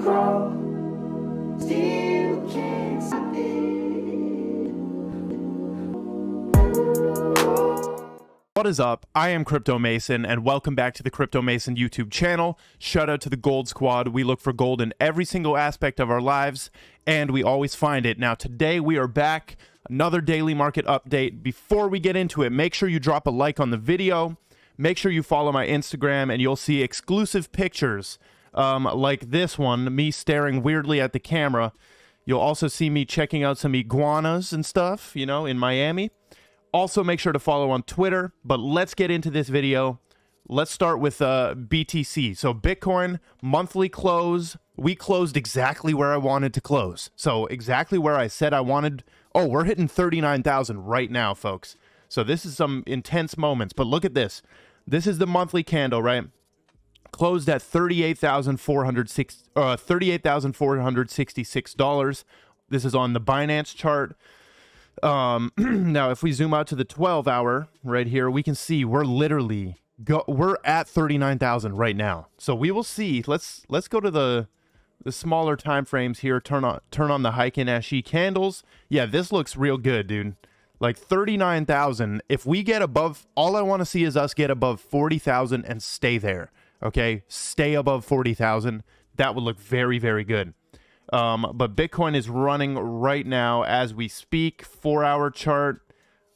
grow, still can't stop it. What is up? I am Crypto Mason, and welcome back to the Crypto Mason YouTube channel. Shout out to the Gold Squad. We look for gold in every single aspect of our lives, and we always find it. Now, today we are back, another daily market update. Before we get into it, make sure you drop a like on the video. Make sure you follow my Instagram, and you'll see exclusive pictures like this one, me staring weirdly at the camera. You'll also see me checking out some iguanas and stuff, you know, in Miami. Also, make sure to follow on Twitter, but let's get into this video. Let's start with BTC. So Bitcoin monthly close. We closed exactly where I wanted to close. So exactly where I said I wanted. Oh, we're hitting 39,000 right now, folks. So this is some intense moments, but look at this. This is the monthly candle, right? Closed at $38,466. This is on the Binance chart. Now if we zoom out to the 12-hour right here, we can see we're literally we're at 39,000 right now. So we will see. Let's go to the smaller time frames here. Turn on the Heiken Ashi candles. Yeah, this looks real good, dude. Like 39,000. If we get above, all I want to see is us get above 40,000 and stay there. Okay, stay above 40,000. That would look very, very good. But Bitcoin is running right now as we speak. 4-hour chart.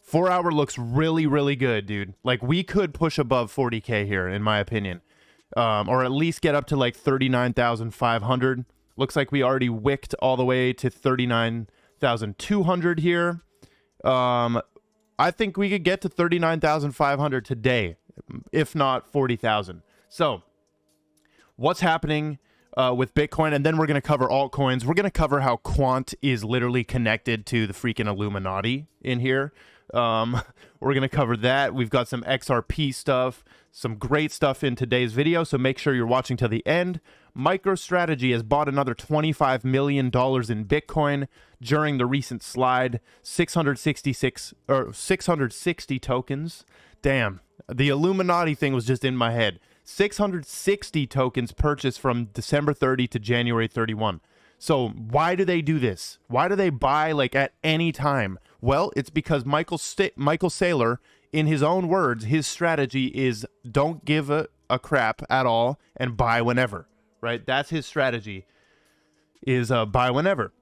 4-hour looks really, really good, dude. Like, we could push above 40K here, in my opinion. Or at least get up to like 39,500. Looks like we already wicked all the way to 39,200 here. I think we could get to 39,500 today, if not 40,000. So, what's happening with Bitcoin? And then we're going to cover altcoins. We're going to cover how Quant is literally connected to the freaking Illuminati in here. We're going to cover that. We've got some XRP stuff, some great stuff in today's video, so make sure you're watching till the end. MicroStrategy has bought another $25 million in Bitcoin during the recent slide. 660 tokens. Damn, the Illuminati thing was just in my head. 660 tokens purchased from December 30 to January 31. So why do they do this? Why do they buy like at any time? Well, it's because Michael Saylor, in his own words, his strategy is don't give a crap at all and buy whenever, right? That's his strategy, is buy whenever.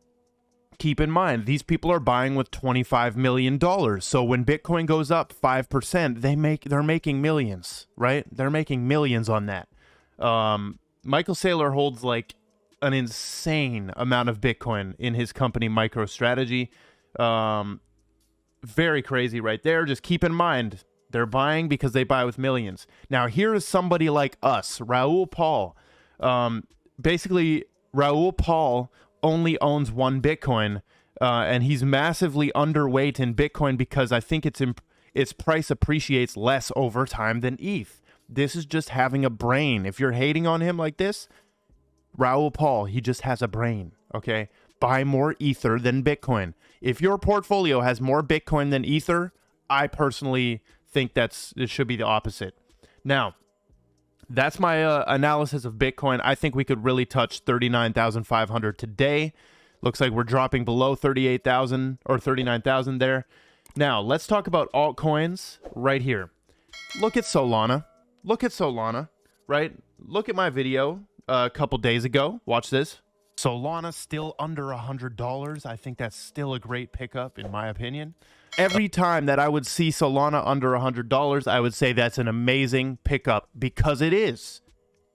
Keep in mind, these people are buying with $25 million. So when Bitcoin goes up 5%, they're making millions, right? They're making millions on that. Michael Saylor holds like an insane amount of Bitcoin in his company MicroStrategy. Very crazy right there. Just keep in mind, they're buying because they buy with millions. Now, here is somebody like us, Raoul Pal. Basically, Raoul Pal only owns one Bitcoin, and he's massively underweight in Bitcoin because I think its price appreciates less over time than ETH. This is just having a brain. If you're hating on him like this, Raoul Pal, he just has a brain, okay? Buy more Ether than Bitcoin. If your portfolio has more Bitcoin than Ether, I personally think it should be the opposite. Now, that's my analysis of Bitcoin. I think we could really touch 39,500 today. Looks like we're dropping below 38,000 or 39,000 there. Now, let's talk about altcoins right here. Look at Solana. Look at Solana, right? Look at my video a couple days ago. Watch this. Solana still under $100. I think that's still a great pickup, in my opinion. Every time that I would see Solana under $100, I would say that's an amazing pickup, because it is.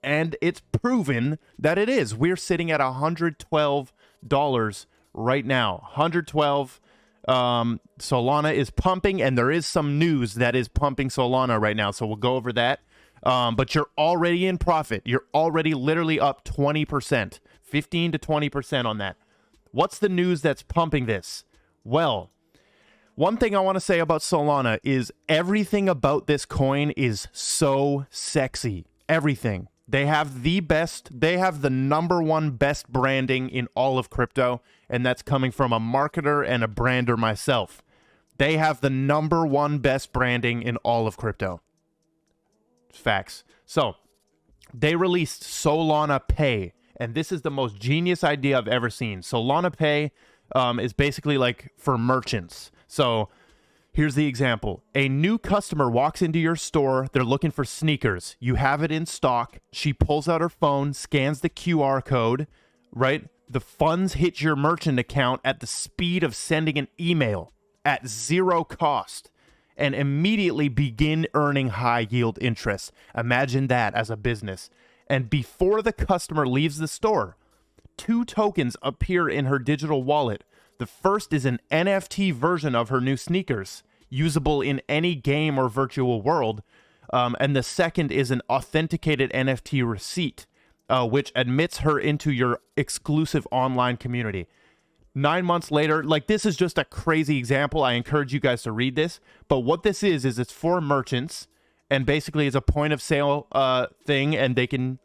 And it's proven that it is. We're sitting at $112 right now. $112. Solana is pumping, and there is some news that is pumping Solana right now, so we'll go over that. But you're already in profit. You're already literally up 20%, 15 to 20% on that. What's the news that's pumping this? Well, one thing I want to say about Solana is everything about this coin is so sexy. Everything. They have the number one best branding in all of crypto, and that's coming from a marketer and a brander myself. They have the number one best branding in all of crypto. Facts. So, they released Solana Pay, And this is the most genius idea I've ever seen. Solana Pay is basically like for merchants. So here's the example. A new customer walks into your store. They're looking for sneakers. You have it in stock. She pulls out her phone, scans the QR code, right? The funds hit your merchant account at the speed of sending an email at zero cost and immediately begin earning high yield interest. Imagine that as a business. And before the customer leaves the store, 2 tokens appear in her digital wallet. The first is an NFT version of her new sneakers, usable in any game or virtual world. And the second is an authenticated NFT receipt, which admits her into your exclusive online community. 9 months later, like, this is just a crazy example. I encourage you guys to read this. But what this is it's for merchants, and basically it's a point of sale thing, and they can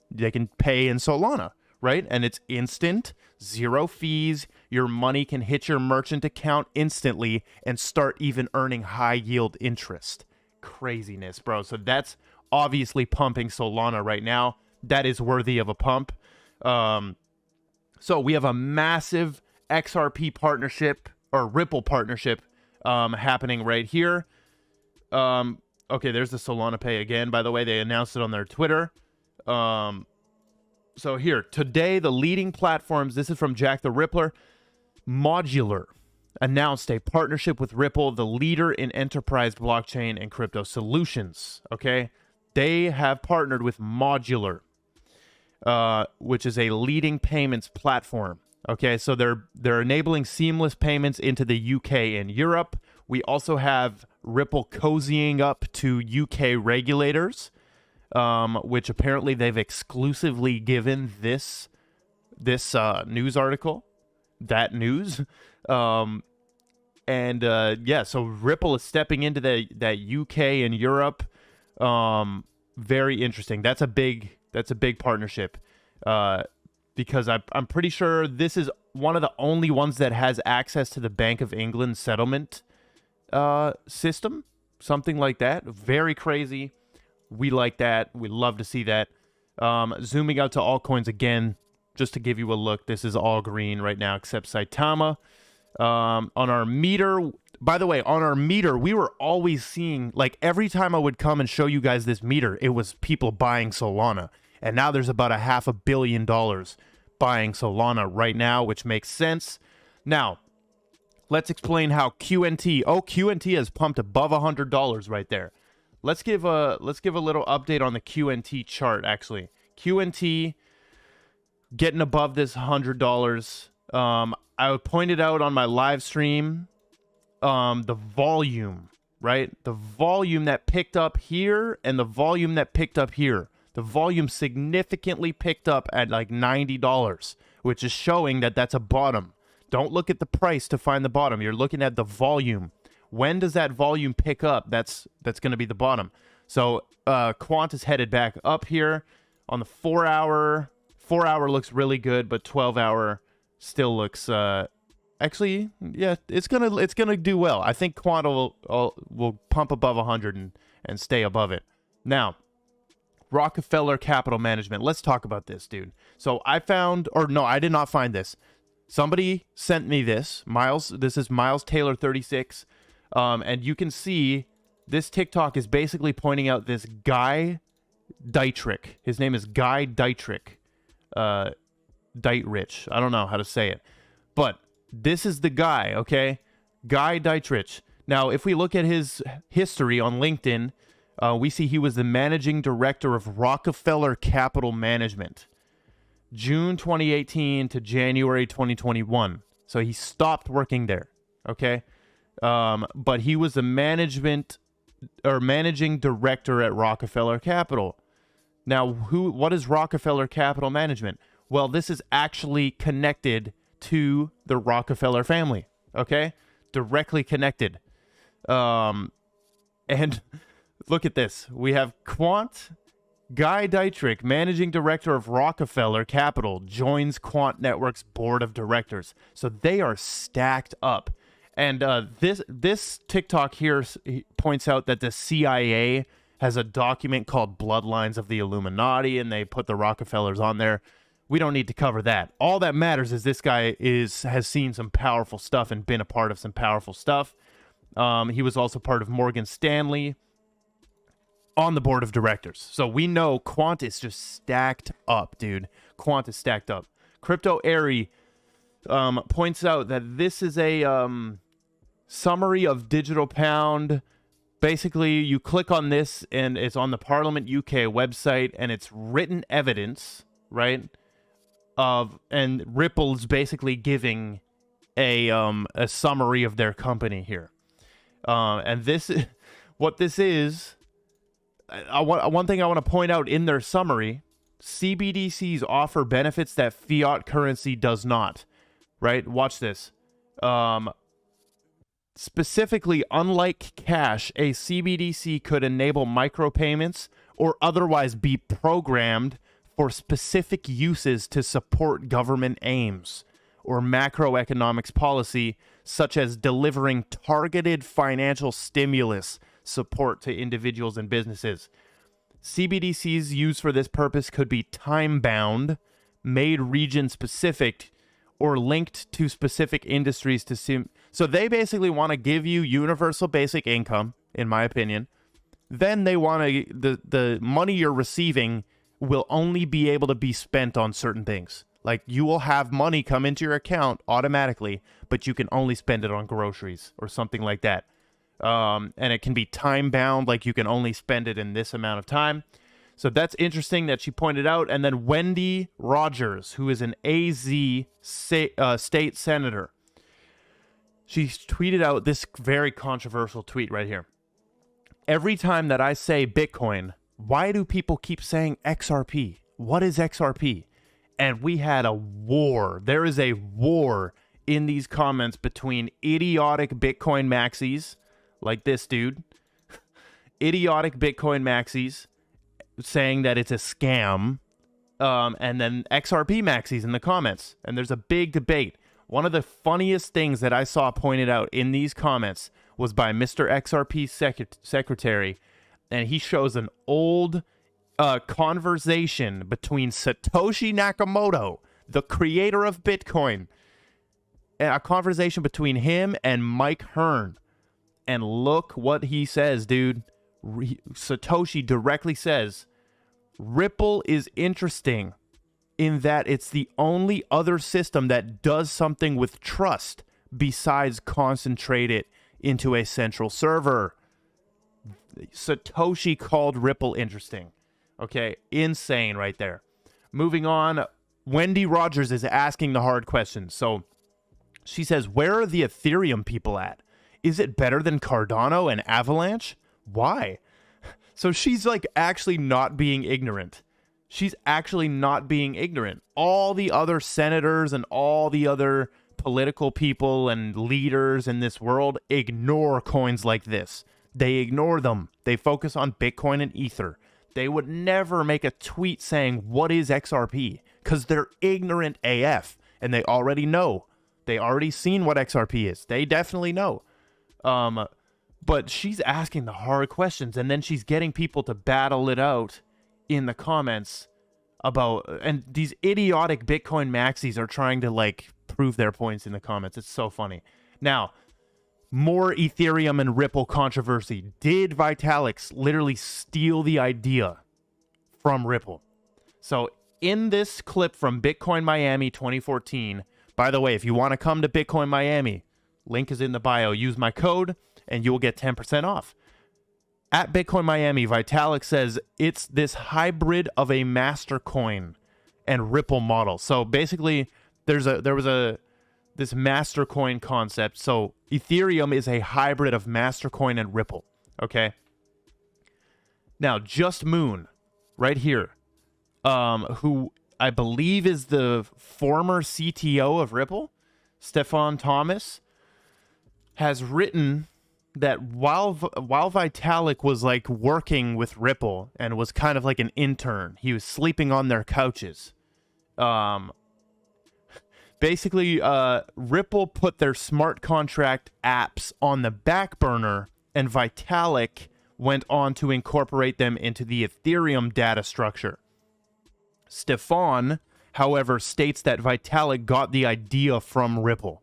pay in Solana, right? And it's instant, 0 fees. Your money can hit your merchant account instantly and start even earning high yield interest. Craziness, bro. So that's obviously pumping Solana right now. That is worthy of a pump. So we have a massive XRP partnership, or Ripple partnership, happening right here. Okay, there's the Solana Pay again, by the way. They announced it on their Twitter. So here, today, the leading platforms, this is from Jack the Rippler, Modular announced a partnership with Ripple, the leader in enterprise blockchain and crypto solutions. Okay, they have partnered with Modular, which is a leading payments platform. Okay, so they're enabling seamless payments into the UK and Europe. We also have Ripple cozying up to UK regulators, which apparently they've exclusively given this news article, that news. Yeah, so Ripple is stepping into that UK and Europe. Very interesting. That's a big partnership. Because I'm pretty sure this is one of the only ones that has access to the Bank of England settlement system, something like that. Very crazy. We like that. We love to see that. Zooming out to altcoins again, just to give you a look. This is all green right now except Saitama. On our meter, by the way, on our meter, we were always seeing, like, every time I would come and show you guys this meter, it was people buying Solana. And now there's about $500 million buying Solana right now, which makes sense. Now, let's explain how QNT. Oh, QNT has pumped above $100 right there. Let's give a little update on the QNT chart. Actually, QNT getting above this $100. I pointed out on my live stream the volume, right? The volume that picked up here and the volume that picked up here. The volume significantly picked up at like $90, which is showing that that's a bottom. Don't look at the price to find the bottom. You're looking at the volume. When does that volume pick up? That's going to be the bottom. So Quant is headed back up here on the 4 hour. 4 hour looks really good, but 12 hour still looks actually, yeah, it's gonna do well. I think Quant will pump above 100 and stay above it. Now, Rockefeller Capital Management. Let's talk about this, dude. So I did not find this. Somebody sent me this. Miles, this is Miles Taylor 36. And you can see this TikTok is basically pointing out this Guy Dietrich. His name is Guy Dietrich. Dietrich. I don't know how to say it. But this is the guy, okay? Guy Dietrich. Now, if we look at his history on LinkedIn, we see he was the managing director of Rockefeller Capital Management, June 2018 to January 2021. So he stopped working there, okay? But he was the managing director at Rockefeller Capital. Now, what is Rockefeller Capital Management? Well, this is actually connected to the Rockefeller family, okay? Directly connected. And look at this. We have Quant. Guy Dietrich, managing director of Rockefeller Capital, joins Quant Network's board of directors. So they are stacked up. And this TikTok here points out that the CIA has a document called Bloodlines of the Illuminati, and they put the Rockefellers on there. We don't need to cover that. All that matters is this guy has seen some powerful stuff and been a part of some powerful stuff. He was also part of Morgan Stanley on the board of directors. So we know Quant is just stacked up, dude. Quant is stacked up. Crypto Airy points out that this is a summary of Digital Pound. Basically, you click on this, and it's on the Parliament UK website, and it's written evidence, right? And Ripple's basically giving a summary of their company here. And this, what this is, one thing I want to point out in their summary: CBDCs offer benefits that fiat currency does not. Right? Watch this. Specifically, unlike cash, a CBDC could enable micropayments or otherwise be programmed for specific uses to support government aims or macroeconomics policy, such as delivering targeted financial stimulus support to individuals and businesses. CBDCs used for this purpose could be time-bound, made region-specific, or linked to specific industries to so they basically want to give you universal basic income, in my opinion. Then they want to the money you're receiving will only be able to be spent on certain things. Like, you will have money come into your account automatically, but you can only spend it on groceries or something like that. And it can be time bound, like you can only spend it in this amount of time. So that's interesting that she pointed out. And then Wendy Rogers, who is an AZ state senator, she tweeted out this very controversial tweet right here. Every time that I say Bitcoin, why do people keep saying XRP? What is XRP? And we had a war. There is a war in these comments between idiotic Bitcoin maxis, like this dude, idiotic Bitcoin maxis, saying that it's a scam, and then XRP maxis in the comments. And there's a big debate. One of the funniest things that I saw pointed out in these comments was by Mr. XRP secretary, and he shows an old conversation between Satoshi Nakamoto, the creator of Bitcoin, a conversation between him and Mike Hearn. And look what he says, dude. Satoshi directly says, Ripple is interesting in that it's the only other system that does something with trust besides concentrate it into a central server. Satoshi called Ripple interesting. Okay, insane right there. Moving on, Wendy Rogers is asking the hard questions. So she says, where are the Ethereum people at? Is it better than Cardano and Avalanche? Why? So she's like actually not being ignorant. She's actually not being ignorant. All the other senators and all the other political people and leaders in this world ignore coins like this. They ignore them. They focus on Bitcoin and Ether. They would never make a tweet saying, what is XRP? Because they're ignorant AF. And they already know. They already seen what XRP is. They definitely know. But she's asking the hard questions, and then she's getting people to battle it out in the comments about, and these idiotic Bitcoin maxis are trying to like prove their points in the comments. It's so funny. Now, more Ethereum and Ripple controversy. Did Vitalik literally steal the idea from Ripple? So in this clip from Bitcoin Miami 2014, by the way, if you want to come to Bitcoin Miami, link is in the bio. Use my code and you will get 10% off. At Bitcoin Miami, Vitalik says it's this hybrid of a master coin and Ripple model. So basically, there was this master coin concept. So Ethereum is a hybrid of master coin and Ripple. Okay. Now, Just Moon, right here, who I believe is the former CTO of Ripple, Stefan Thomas, has written that while Vitalik was like working with Ripple and was kind of like an intern, he was sleeping on their couches. Basically, Ripple put their smart contract apps on the back burner, and Vitalik went on to incorporate them into the Ethereum data structure. Stefan however, states that Vitalik got the idea from Ripple.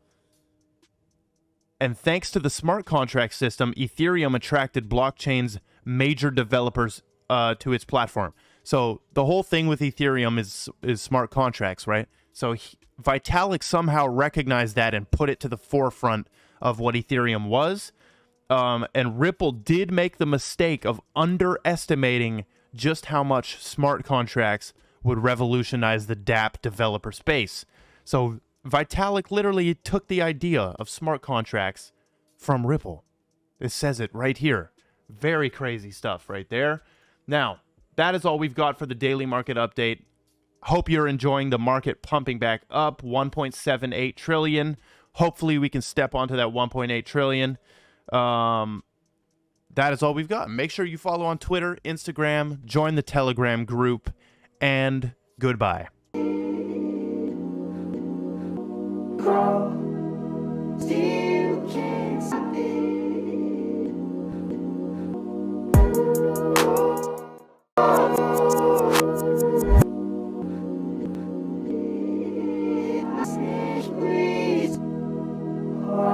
And thanks to the smart contract system, Ethereum attracted blockchain's major developers to its platform. So the whole thing with Ethereum is smart contracts, right? So Vitalik somehow recognized that and put it to the forefront of what Ethereum was. And Ripple did make the mistake of underestimating just how much smart contracts would revolutionize the dApp developer space. So Vitalik literally took the idea of smart contracts from Ripple. It says it right here. Very crazy stuff right there. Now, that is all we've got for the daily market update. Hope you're enjoying the market pumping back up, 1.78 trillion. Hopefully we can step onto that 1.8 trillion. That is all we've got. Make sure you follow on Twitter, Instagram, join the Telegram group, and goodbye. Crawl, steal.